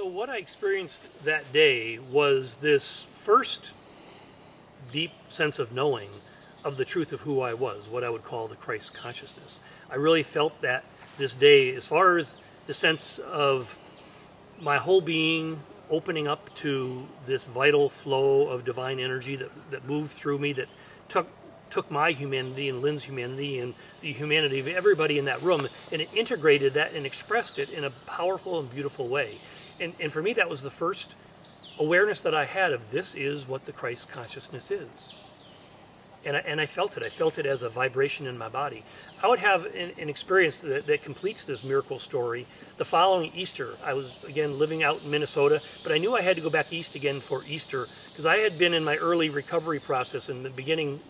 So what I experienced that day was this first deep sense of knowing of the truth of who I was, what I would call the Christ consciousness. I really felt that this day, as far as the sense of my whole being opening up to this vital flow of divine energy that moved through me, that took my humanity and Lynn's humanity and the humanity of everybody in that room, and it integrated that and expressed it in a powerful and beautiful way. And for me, that was the first awareness that I had of this is what the Christ consciousness is. And I felt it. I felt it as a vibration in my body. I would have an experience that completes this miracle story. The following Easter, I was, again, living out in Minnesota, but I knew I had to go back east again for Easter because I had been in my early recovery process in the beginning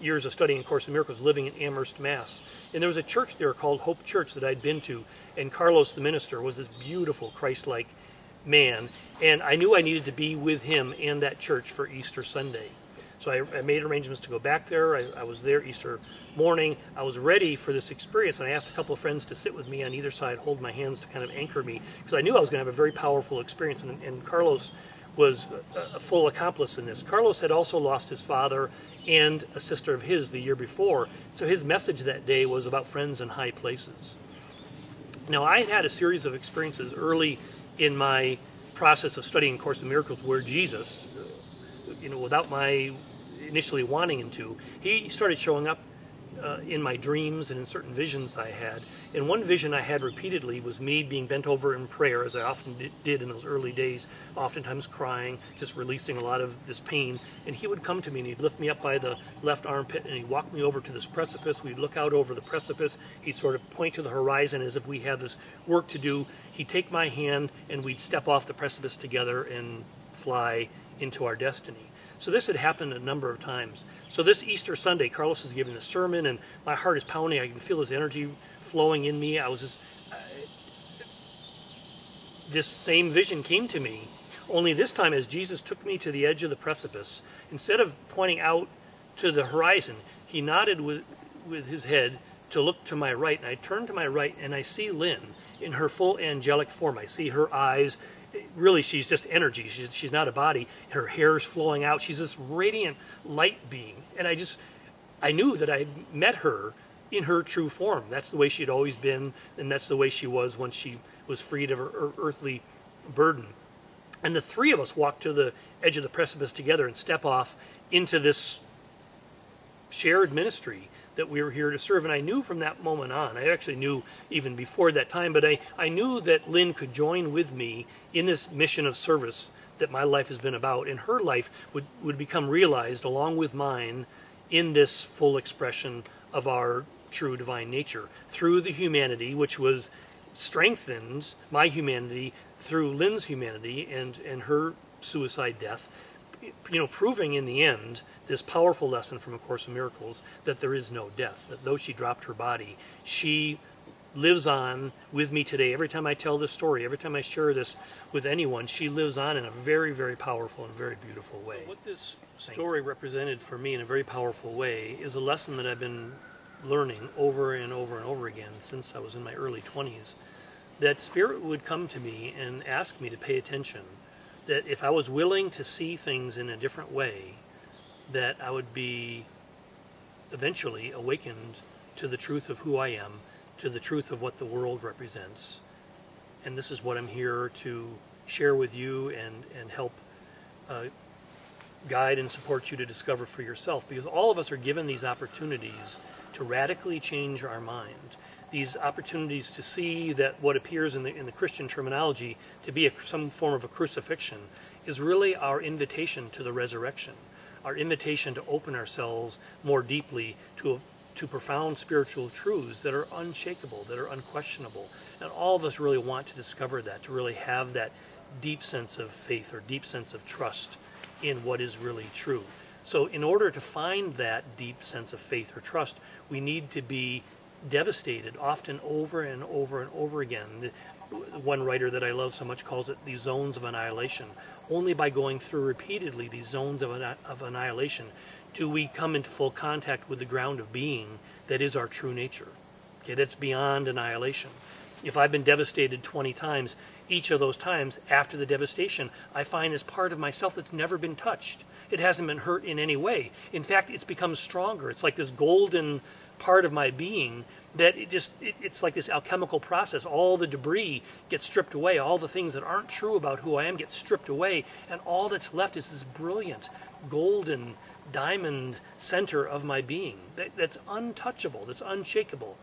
years of studying A Course in Miracles, living in Amherst, Mass. And there was a church there called Hope Church that I'd been to, and Carlos, the minister, was this beautiful Christ-like man, and I knew I needed to be with him and that church for Easter Sunday. So I made arrangements to go back there. I was there Easter morning. I was ready for this experience, and I asked a couple of friends to sit with me on either side, hold my hands to kind of anchor me, because I knew I was going to have a very powerful experience, and Carlos was a full accomplice in this. Carlos had also lost his father and a sister of his the year before, so his message that day was about friends in high places. Now, I had had a series of experiences early in my process of studying Course in Miracles where Jesus, without my initially wanting him to, he started showing up in my dreams and in certain visions I had. And one vision I had repeatedly was me being bent over in prayer, as I often did in those early days, oftentimes crying, just releasing a lot of this pain. And he would come to me and he'd lift me up by the left armpit and he'd walk me over to this precipice. We'd look out over the precipice. He'd sort of point to the horizon as if we had this work to do. He'd take my hand and we'd step off the precipice together and fly into our destiny. So this had happened a number of times. So this Easter Sunday, Carlos is giving a sermon, and my heart is pounding. I can feel his energy flowing in me. I was just, this same vision came to me, only this time as Jesus took me to the edge of the precipice, instead of pointing out to the horizon, he nodded with his head to look to my right, and I turned to my right, and I see Lynn in her full angelic form. I see her eyes. Really, she's just energy. She's not a body. Her hair's flowing out. She's this radiant light being. And I knew that I met her in her true form. That's the way she had always been, and that's the way she was when she was freed of her earthly burden. And the three of us walked to the edge of the precipice together and step off into this shared ministry that we were here to serve. And I knew from that moment on, I actually knew even before that time, but I knew that Lynn could join with me in this mission of service that my life has been about, and her life would become realized along with mine in this full expression of our true divine nature through the humanity, which was strengthened, my humanity, through Lynn's humanity and her suicide death, proving in the end this powerful lesson from A Course in Miracles that there is no death, that though she dropped her body, she lives on with me today. Every time I tell this story, every time I share this with anyone, she lives on in a very, very powerful and very beautiful way. What this story represented for me in a very powerful way is a lesson that I've been learning over and over and over again since I was in my early 20s, that Spirit would come to me and ask me to pay attention, that if I was willing to see things in a different way, that I would be eventually awakened to the truth of who I am, to the truth of what the world represents. And this is what I'm here to share with you and help guide and support you to discover for yourself, because all of us are given these opportunities to radically change our mind, these opportunities to see that what appears in the Christian terminology to be some form of a crucifixion is really our invitation to the resurrection, our invitation to open ourselves more deeply to profound spiritual truths that are unshakable, that are unquestionable. And all of us really want to discover that, to really have that deep sense of faith or deep sense of trust in what is really true. So in order to find that deep sense of faith or trust, we need to be devastated often over and over and over again. One writer that I love so much calls it the zones of annihilation. Only by going through repeatedly these zones of annihilation do we come into full contact with the ground of being that is our true nature. Okay, that's beyond annihilation. If I've been devastated 20 times, each of those times after the devastation, I find this part of myself that's never been touched. It hasn't been hurt in any way. In fact, it's become stronger. It's like this golden part of my being that it's like this alchemical process. All the debris gets stripped away. All the things that aren't true about who I am get stripped away. And all that's left is this brilliant, golden, diamond center of my being that's untouchable, that's unshakable.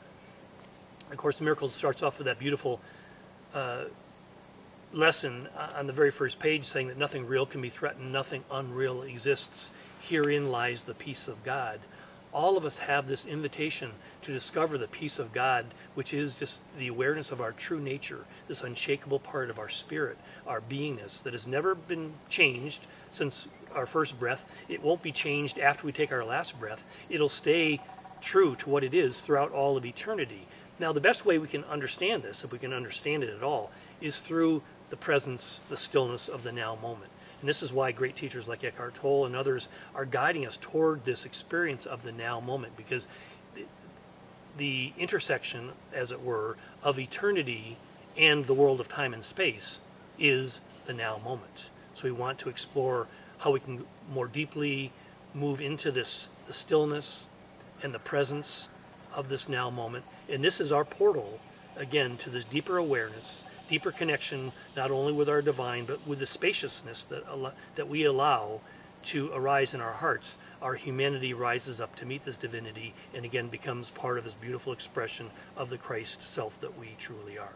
Of course, the Miracles starts off with that beautiful lesson on the very first page saying that nothing real can be threatened, nothing unreal exists. Herein lies the peace of God. All of us have this invitation to discover the peace of God, which is just the awareness of our true nature, this unshakable part of our spirit, our beingness that has never been changed since our first breath. It won't be changed after we take our last breath. It'll stay true to what it is throughout all of eternity. Now, the best way we can understand this, if we can understand it at all, is through the presence, the stillness of the now moment. And this is why great teachers like Eckhart Tolle and others are guiding us toward this experience of the now moment, because the intersection, as it were, of eternity and the world of time and space is the now moment. So we want to explore how we can more deeply move into this, the stillness and the presence of this now moment. And this is our portal, again, to this deeper awareness, deeper connection, not only with our divine, but with the spaciousness that we allow to arise in our hearts. Our humanity rises up to meet this divinity and again becomes part of this beautiful expression of the Christ self that we truly are.